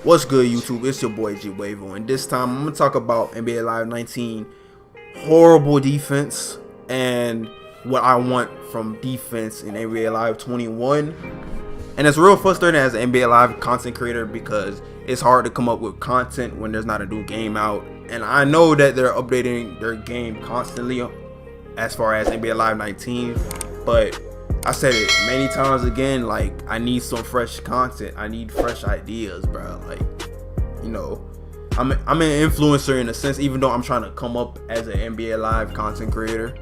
What's good, YouTube? It's your boy WaveO, and this time I'm gonna talk about NBA Live 19 horrible defense and what I want from defense in NBA Live 21. And it's real frustrating as an NBA Live content creator because it's hard to come up with content when there's not a new game out. And I know that they're updating their game constantly as far as NBA Live 19, but I said it many times again, like, I need some fresh content. I need fresh ideas, bro. Like, you know, I'm an influencer in a sense, even though I'm trying to come up as an NBA Live content creator.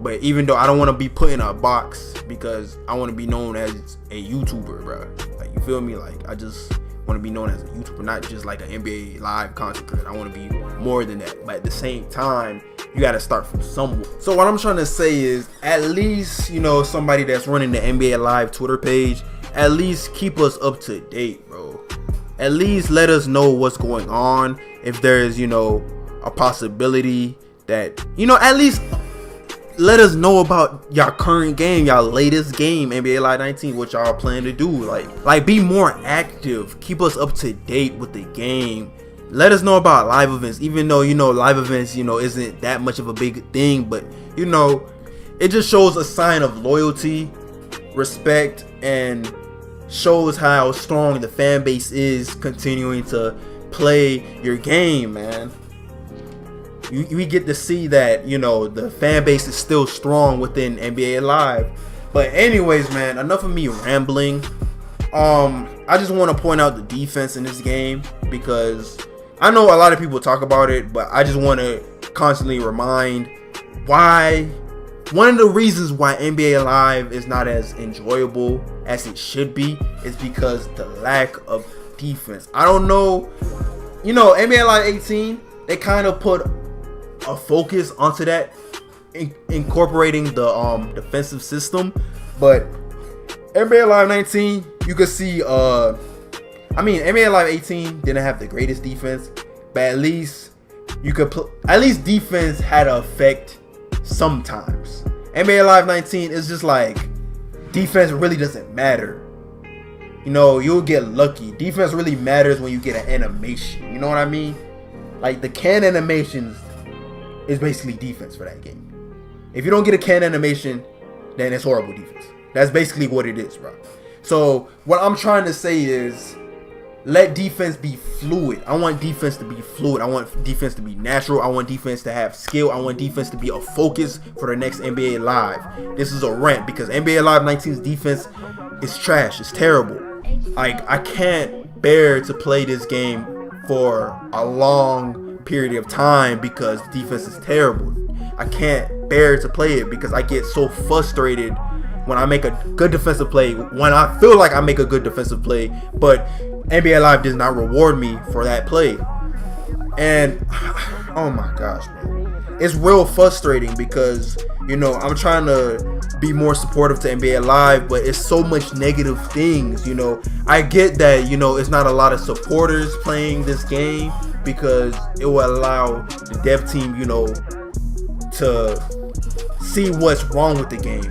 But even though I don't want to be put in a box because I want to be known as a YouTuber, bro. Like, you feel me? Like, I just want to be known as a YouTuber, not just like an NBA Live content creator. I want to be more than that. But at the same time, you got to start from somewhere. So what I'm trying to say is, at least, you know, somebody that's running the NBA Live Twitter page, at least keep us up to date, bro. At least let us know what's going on. If there's, you know, a possibility that, you know, at least let us know about y'all current game, y'all latest game, NBA Live 19, what y'all plan to do. Like be more active. Keep us up to date with the game. Let us know about live events, even though, you know, live events, you know, isn't that much of a big thing, but, you know, it just shows a sign of loyalty, respect, and shows how strong the fan base is continuing to play your game, man. We get to see that, you know, the fan base is still strong within NBA Live. But anyways, man, enough of me rambling. I just want to point out the defense in this game because I know a lot of people talk about it, but I just want to constantly remind why. One of the reasons why NBA Live is not as enjoyable as it should be is because the lack of defense. I don't know, you know, NBA Live 18, they kind of put a focus onto that, incorporating the defensive system, but NBA Live 19, you could see I mean, NBA Live 18 didn't have the greatest defense, but at least you could at least defense had an effect sometimes. NBA Live 19 is just like, defense really doesn't matter. You know, you'll get lucky. Defense really matters when you get an animation. You know what I mean? Like, the can animations is basically defense for that game. If you don't get a can animation, then it's horrible defense. That's basically what it is, bro. So what I'm trying to say is, let defense be fluid. I want defense to be fluid. I want defense to be natural. I want defense to have skill. I want defense to be a focus for the next NBA Live. This is a rant because NBA Live 19's defense is trash. It's terrible. Like, I can't bear to play this game for a long period of time because defense is terrible. I can't bear to play it because I get so frustrated when I make a good defensive play, when I feel like I make a good defensive play, but NBA Live does not reward me for that play. And oh my gosh, man, it's real frustrating because, you know, I'm trying to be more supportive to NBA Live, but it's so much negative things. You know, I get that, you know, it's not a lot of supporters playing this game because it will allow the dev team, you know, to see what's wrong with the game,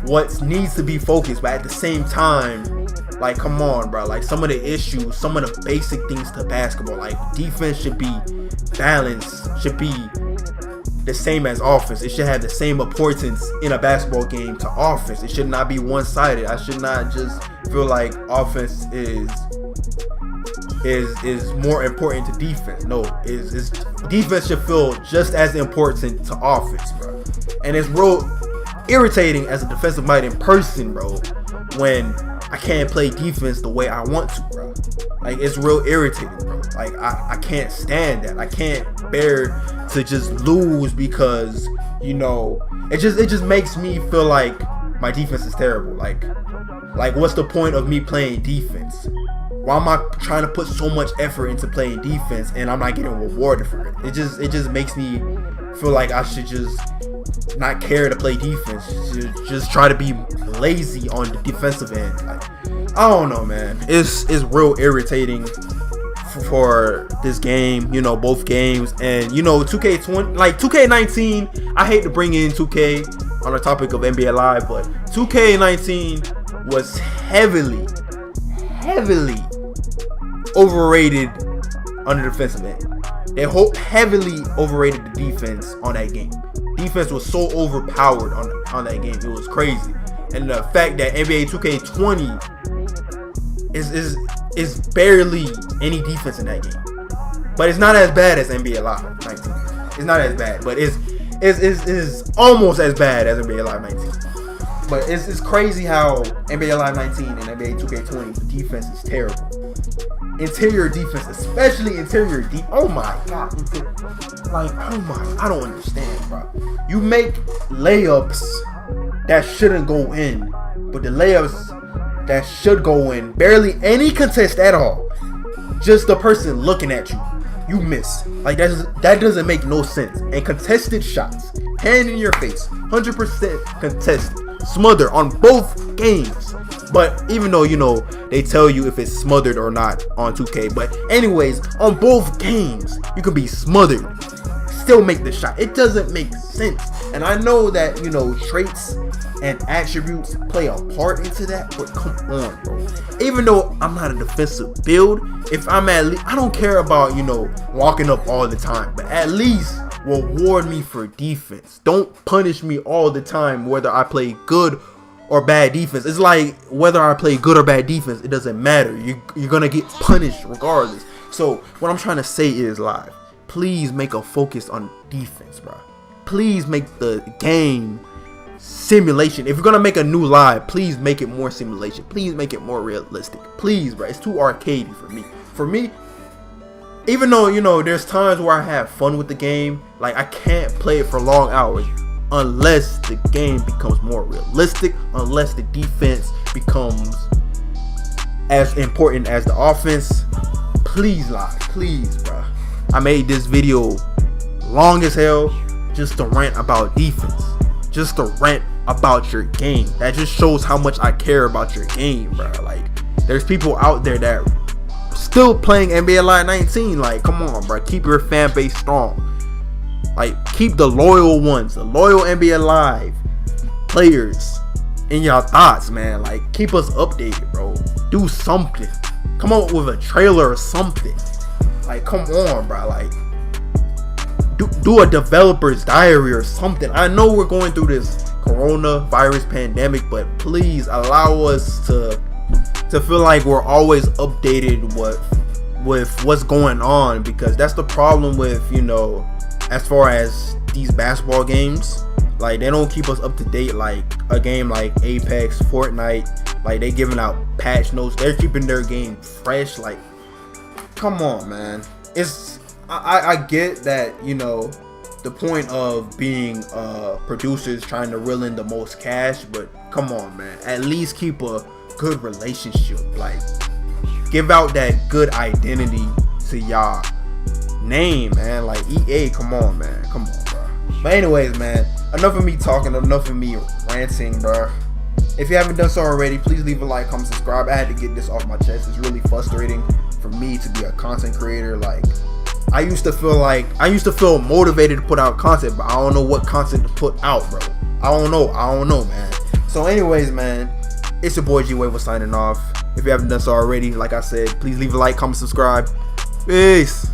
what needs to be focused. But at the same time, like, come on, bro. Like, some of the issues, some of the basic things to basketball, like, defense should be balanced, should be the same as offense. It should have the same importance in a basketball game to offense. It should not be one-sided. I should not just feel like offense is more important to defense. No, is defense should feel just as important to offense, bro. And it's real irritating as a defensive-minded person, bro, when I can't play defense the way I want to, bro. Like, it's real irritating, bro. Like, I can't stand that. I can't bear to just lose because, you know, it just makes me feel like my defense is terrible. Like what's the point of me playing defense? Why am I trying to put so much effort into playing defense and I'm not getting rewarded for it? It just makes me feel like I should just not care to play defense. Just try to be lazy on the defensive end. Like, I don't know, man. It's real irritating for this game, you know, both games. And, you know, 2K20, like 2K19, I hate to bring in 2K on the topic of NBA Live, but 2K19 was heavily overrated on the defensive end. They heavily overrated the defense on that game. Defense was so overpowered on that game. It was crazy. And the fact that NBA 2K20 is barely any defense in that game. But it's not as bad as NBA Live 19. It's not as bad, but it's almost as bad as NBA Live 19. But it's crazy how NBA Live 19 and NBA 2K20 the defense is terrible. Interior defense, especially interior deep. Oh my god. Like, oh my, I don't understand, bro. You make layups that shouldn't go in, but the layups that should go in, barely any contest at all. Just the person looking at you, you miss. Like, that doesn't make no sense. And contested shots, hand in your face, 100% contested, smother on both games. But even though, you know, they tell you if it's smothered or not on 2K, but anyways, on both games, you can be smothered, still make the shot. It doesn't make sense. And I know that, you know, traits and attributes play a part into that, but come on, bro. Even though I'm not a defensive build, if I'm at least, I don't care about, you know, locking up all the time, but at least reward me for defense. Don't punish me all the time whether I play good or bad defense. It's like whether I play good or bad defense, it doesn't matter. You're gonna get punished regardless. So what I'm trying to say is, Live, please make a focus on defense, bro. Please make the game simulation. If you're gonna make a new Live, please make it more simulation. Please make it more realistic. Please, bro. It's too arcadey for me. For me, even though, you know, there's times where I have fun with the game, like I can't play it for long hours unless the game becomes more realistic, unless the defense becomes as important as the offense. Please, Live, please, bro. I made this video long as hell just to rant about defense, just to rant about your game. That just shows how much I care about your game, bro. Like, there's people out there that still playing NBA Live 19. Like, come on, bro. Keep your fan base strong. Like, keep the loyal ones, the loyal NBA Live players in your thoughts, man. Like, keep us updated, bro. Do something. Come up with a trailer or something. Like, come on, bro. Like, do a developer's diary or something. I know we're going through this coronavirus pandemic, but please allow us to feel like we're always updated with what's going on, because that's the problem with, you know, as far as these basketball games. Like, they don't keep us up to date like a game like Apex, Fortnite. Like, they giving out patch notes. They're keeping their game fresh. Like, come on, man. I get that, you know, the point of being producers trying to reel in the most cash, but come on, man. At least keep a good relationship. Like, give out that good identity to y'all name, man. Like, EA, come on, man. Come on, bro. But anyways, man, enough of me talking, enough of me ranting, bro. If you haven't done so already, please leave a like, comment, subscribe. I had to get this off my chest. It's really frustrating for me to be a content creator. Like, I used to feel motivated to put out content, but I don't know what content to put out, bro. I don't know, man. So anyways, man, it's your boy WaveO signing off. If you haven't done so already, like I said, please leave a like, comment, subscribe. Peace.